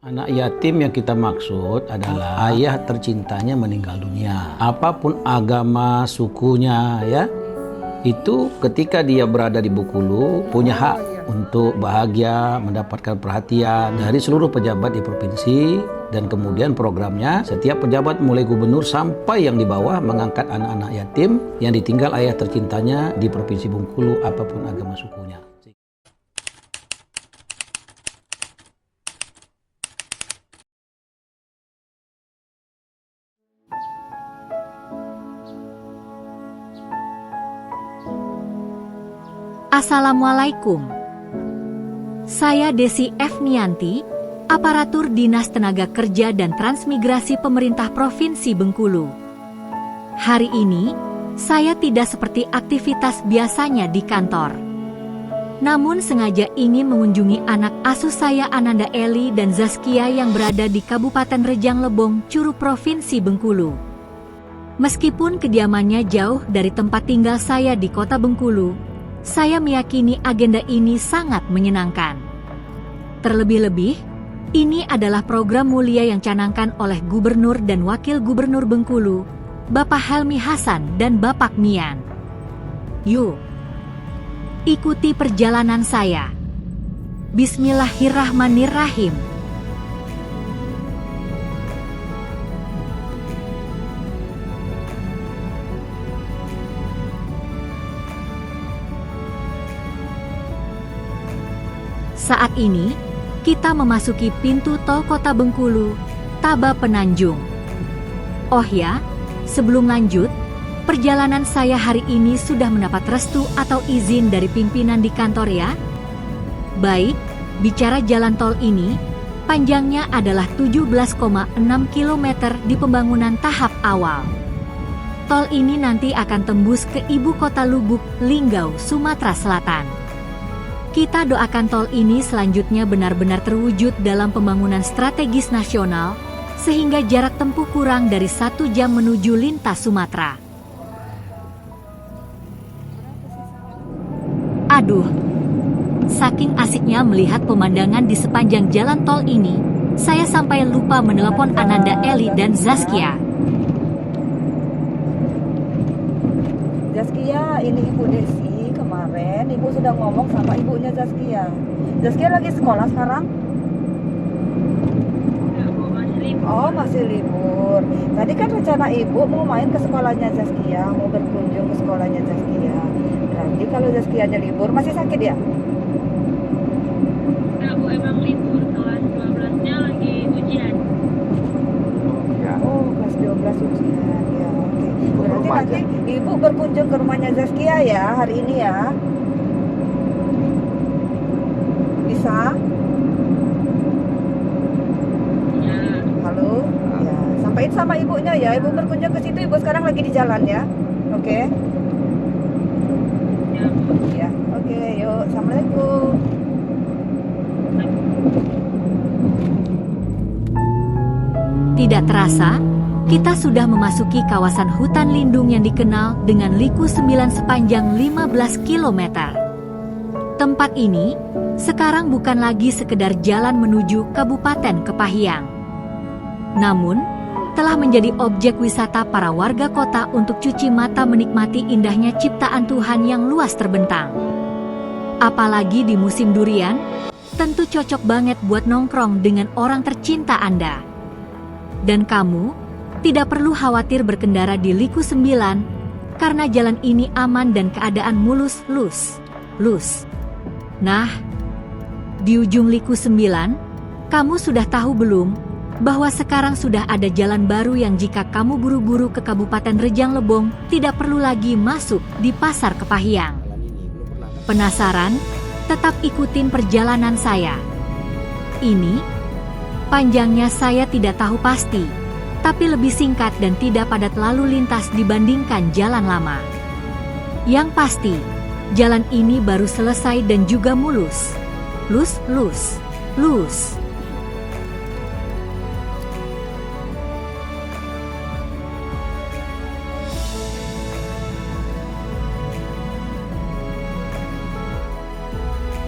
Anak yatim yang kita maksud adalah ayah tercintanya meninggal dunia. Apapun agama, sukunya ya, itu ketika dia berada di Bengkulu punya hak untuk bahagia, mendapatkan perhatian dari seluruh pejabat di provinsi. Dan kemudian programnya setiap pejabat mulai gubernur sampai yang di bawah mengangkat anak-anak yatim yang ditinggal ayah tercintanya di provinsi Bengkulu apapun agama sukunya. Assalamualaikum. Saya Desi F. Nianti, aparatur Dinas Tenaga Kerja dan Transmigrasi Pemerintah Provinsi Bengkulu. Hari ini, saya tidak seperti aktivitas biasanya di kantor. Namun sengaja ingin mengunjungi anak asuh saya Ananda Eli dan Zaskia yang berada di Kabupaten Rejang Lebong, Curug Provinsi Bengkulu. Meskipun kediamannya jauh dari tempat tinggal saya di Kota Bengkulu, saya meyakini agenda ini sangat menyenangkan. Terlebih-lebih, ini adalah program mulia yang canangkan oleh Gubernur dan Wakil Gubernur Bengkulu, Bapak Helmi Hasan dan Bapak Mian. Yuk, ikuti perjalanan saya. Bismillahirrahmanirrahim. Saat ini, kita memasuki pintu tol Kota Bengkulu, Taba Penanjung. Oh ya, sebelum lanjut, perjalanan saya hari ini sudah mendapat restu atau izin dari pimpinan di kantor ya. Baik, bicara jalan tol ini, panjangnya adalah 17,6 km di pembangunan tahap awal. Tol ini nanti akan tembus ke ibu kota Lubuk, Linggau, Sumatera Selatan. Kita doakan tol ini selanjutnya benar-benar terwujud dalam pembangunan strategis nasional, sehingga jarak tempuh kurang dari 1 jam menuju lintas Sumatera. Aduh, saking asiknya melihat pemandangan di sepanjang jalan tol ini, saya sampai lupa menelepon Ananda Eli dan Zaskia. Zaskia, ini Ibu Desi. Kemarin Ibu sudah ngomong sama ibunya Zaskia. Zaskia lagi sekolah sekarang? Oh, masih libur. Tadi kan rencana Ibu mau main ke sekolahnya Zaskia, mau berkunjung ke sekolahnya Zaskia. Berarti kalau Zaskianya libur, masih sakit ya? Enggak, Bu, emang libur. Kelas 12-nya lagi ujian. Oh, kelas 12 ujian. Ya, oke. Berarti nanti Ibu berkunjung ke rumahnya Zaskia ya hari ini ya? Bisa? Ya, Halo? Ya, sampaikan sama ibunya ya. Ibu berkunjung ke situ, Ibu sekarang lagi di jalan ya. Oke? ya, Bu. Ya, oke. Yuk, Assalamualaikum. Tidak terasa, kita sudah memasuki kawasan hutan lindung yang dikenal dengan liku 9 sepanjang 15 km. Tempat ini sekarang bukan lagi sekedar jalan menuju Kabupaten Kepahyang. Namun, telah menjadi objek wisata para warga kota untuk cuci mata menikmati indahnya ciptaan Tuhan yang luas terbentang. Apalagi di musim durian, tentu cocok banget buat nongkrong dengan orang tercinta Anda. Dan kamu tidak perlu khawatir berkendara di liku 9, karena jalan ini aman dan keadaan mulus. Nah, di ujung liku 9, kamu sudah tahu belum bahwa sekarang sudah ada jalan baru yang jika kamu buru-buru ke Kabupaten Rejang Lebong tidak perlu lagi masuk di Pasar Kepahyang. Penasaran? Tetap ikutin perjalanan saya. Ini panjangnya saya tidak tahu pasti, tapi lebih singkat dan tidak padat lalu lintas dibandingkan jalan lama. Yang pasti, jalan ini baru selesai dan juga mulus. Lus.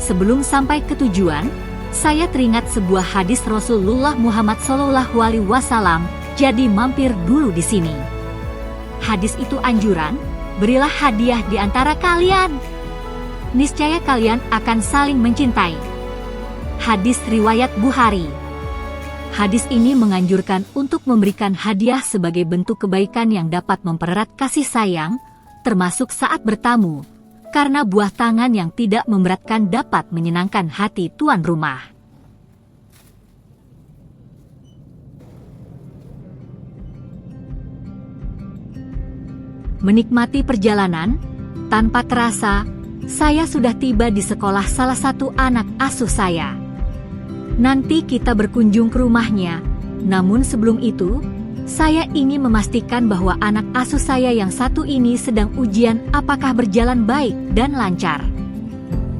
Sebelum sampai ke tujuan, Saya teringat sebuah hadis Rasulullah Muhammad SAW, jadi mampir dulu di sini. Hadis itu anjuran, berilah hadiah di antara kalian. Niscaya kalian akan saling mencintai. Hadis riwayat Bukhari. Hadis ini menganjurkan untuk memberikan hadiah sebagai bentuk kebaikan yang dapat mempererat kasih sayang, termasuk saat bertamu, karena buah tangan yang tidak memberatkan dapat menyenangkan hati tuan rumah. Menikmati perjalanan, tanpa terasa, saya sudah tiba di sekolah salah satu anak asuh saya. Nanti kita berkunjung ke rumahnya, namun sebelum itu, saya ingin memastikan bahwa anak asuh saya yang satu ini sedang ujian apakah berjalan baik dan lancar.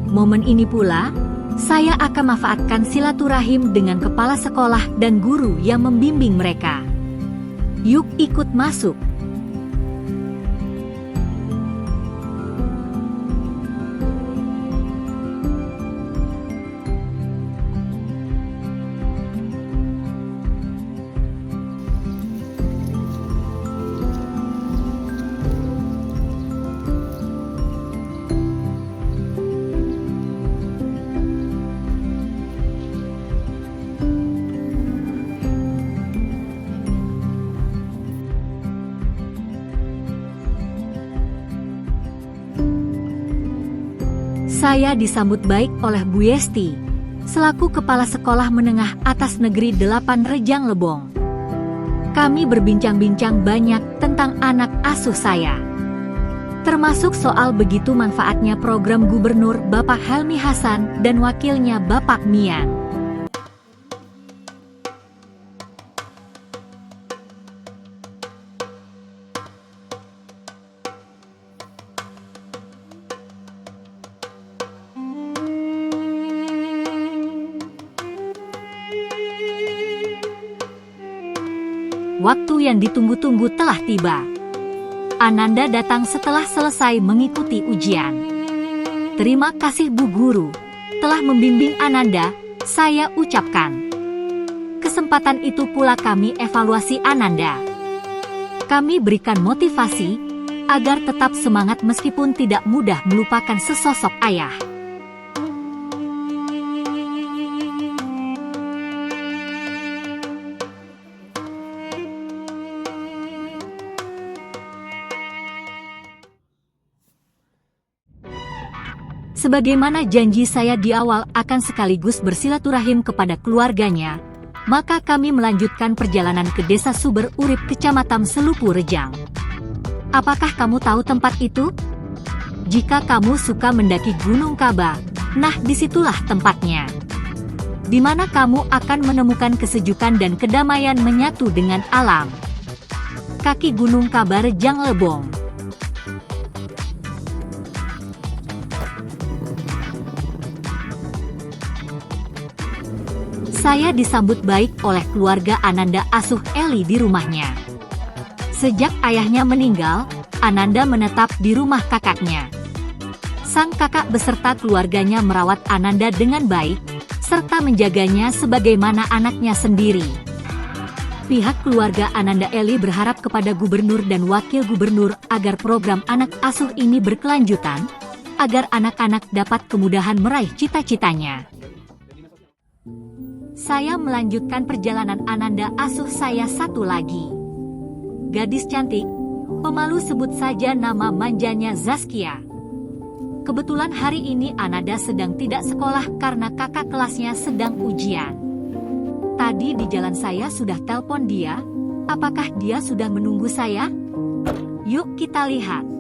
Momen ini pula, saya akan memanfaatkan silaturahim dengan kepala sekolah dan guru yang membimbing mereka. Yuk ikut masuk. Saya disambut baik oleh Bu Yesti, selaku Kepala Sekolah Menengah Atas Negeri 8 Rejang Lebong. Kami berbincang-bincang banyak tentang anak asuh saya. Termasuk soal begitu manfaatnya program Gubernur Bapak Helmi Hasan dan wakilnya Bapak Mian. Waktu yang ditunggu-tunggu telah tiba. Ananda datang setelah selesai mengikuti ujian. Terima kasih Bu Guru, telah membimbing Ananda, saya ucapkan. Kesempatan itu pula kami evaluasi Ananda. Kami berikan motivasi, agar tetap semangat meskipun tidak mudah melupakan sesosok ayah. Sebagaimana janji saya di awal akan sekaligus bersilaturahim kepada keluarganya, maka kami melanjutkan perjalanan ke Desa Suber Urip, Kecamatan Selupu Rejang. Apakah kamu tahu tempat itu? Jika kamu suka mendaki Gunung Kaba, nah disitulah tempatnya. Di mana kamu akan menemukan kesejukan dan kedamaian menyatu dengan alam. Kaki Gunung Kaba Rejang Lebong. Saya disambut baik oleh keluarga Ananda asuh Eli di rumahnya. Sejak ayahnya meninggal, Ananda menetap di rumah kakaknya. Sang kakak beserta keluarganya merawat Ananda dengan baik, serta menjaganya sebagaimana anaknya sendiri. Pihak keluarga Ananda Eli berharap kepada gubernur dan wakil gubernur agar program anak asuh ini berkelanjutan, agar anak-anak dapat kemudahan meraih cita-citanya. Saya melanjutkan perjalanan Ananda asuh saya satu lagi. Gadis cantik, pemalu sebut saja nama manjanya Zaskia. Kebetulan hari ini Ananda sedang tidak sekolah karena kakak kelasnya sedang ujian. Tadi di jalan saya sudah telepon dia, apakah dia sudah menunggu saya? Yuk kita lihat.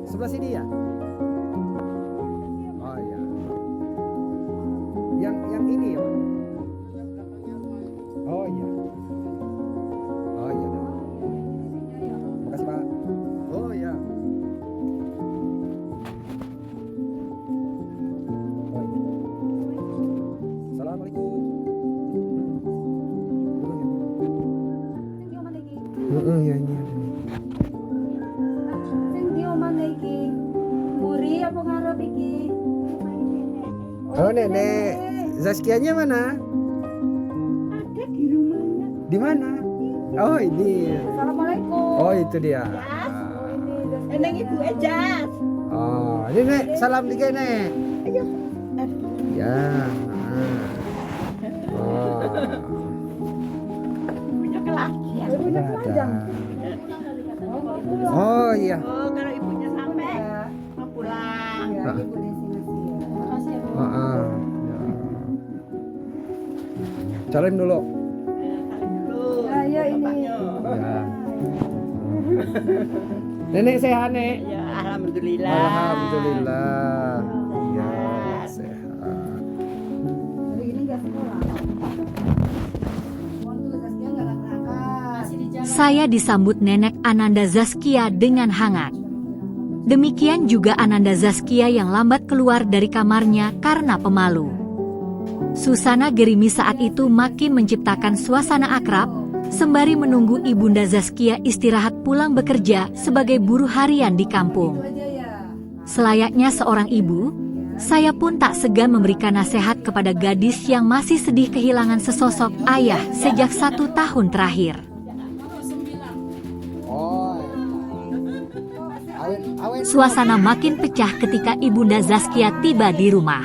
Sebelah sini ya? Oh iya. Yang ini ya, Pak? Oh iya. Oh iya. Makasih, Pak. Oh iya. Oh iya. Assalamualaikum. Ya ini ada nih. Sing di mana iki? Muri apa ngarep iki? Oh nenek, Zaskianya mana? Ada di rumahnya. Di mana? Oh ini. Assalamualaikum. Oh itu dia. Eneng ibu Ejas. Oh ini nek salam dikit nek. Ayo. Ya. Oh. Punya kelakian. Punya Ada. kelanjang. Oh iya. Oh, kalau ibunya sampai mau pulang. Ya, ibu Desi masih ya. Makasih ya, Bu. Ya. Salim dulu. Salim dulu. Ya, ini. Bapaknya. Ya. Nenek sehat nek. Ya, alhamdulillah. Alhamdulillah. Iya sehat. Hari ini nggak sekolah. Waktu Zaskia nggak berangkat. Saya disambut nenek Ananda Zaskia dengan hangat. Demikian juga Ananda Zaskia yang lambat keluar dari kamarnya karena pemalu. Susana gerimis saat itu makin menciptakan suasana akrab, sembari menunggu Ibunda Zaskia istirahat pulang bekerja sebagai buruh harian di kampung. Itu aja ya. Selayaknya seorang ibu, saya pun tak segan memberikan nasihat kepada gadis yang masih sedih kehilangan sesosok ayah sejak 1 tahun terakhir. Oh. Awet. Suasana makin pecah ketika Ibunda Zaskia tiba di rumah.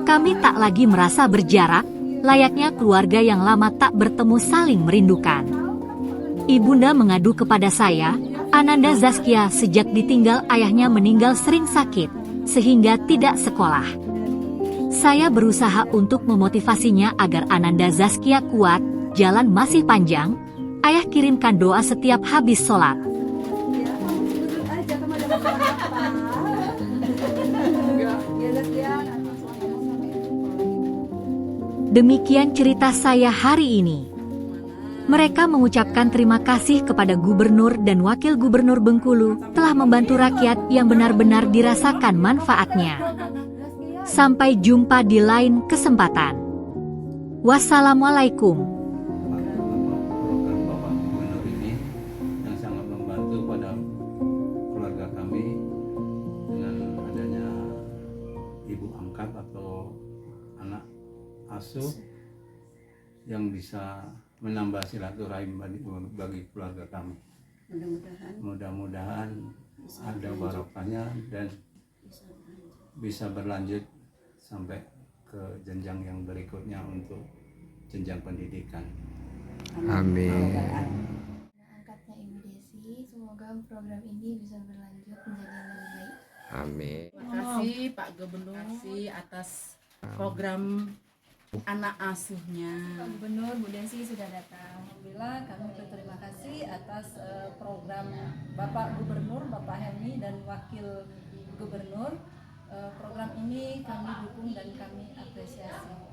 Kami tak lagi merasa berjarak, layaknya keluarga yang lama tak bertemu saling merindukan. Ibunda mengadu kepada saya, Ananda Zaskia sejak ditinggal ayahnya meninggal sering sakit, sehingga tidak sekolah. Saya berusaha untuk memotivasinya agar Ananda Zaskia kuat, jalan masih panjang. Ayah kirimkan doa setiap habis sholat. Ya, kamu duduk aja kamu ada masalah apa? Ya, Zaskia. Demikian cerita saya hari ini. Mereka mengucapkan terima kasih kepada Gubernur dan Wakil Gubernur Bengkulu telah membantu rakyat yang benar-benar dirasakan manfaatnya. Sampai jumpa di lain kesempatan. Wassalamualaikum. Program Bapak Gubernur ini yang sangat membantu pada keluarga kami dengan adanya ibu angkat atau anak asuh yang bisa menambah silaturahim bagi keluarga kami. Mudah-mudahan ada barokahnya dan bisa berlanjut sampai ke jenjang yang berikutnya untuk jenjang pendidikan. Amin. Angkatnya Ibu Desi, semoga program ini bisa berlanjut menjadi lebih baik. Amin. Terima kasih Pak Gubernur atas program anak asuhnya. Pak Gubernur, Bu Desi sudah datang. Alhamdulillah kami berterima kasih atas program Bapak Gubernur, Bapak Helmi dan Wakil Gubernur. Program ini kami dukung dan kami apresiasi.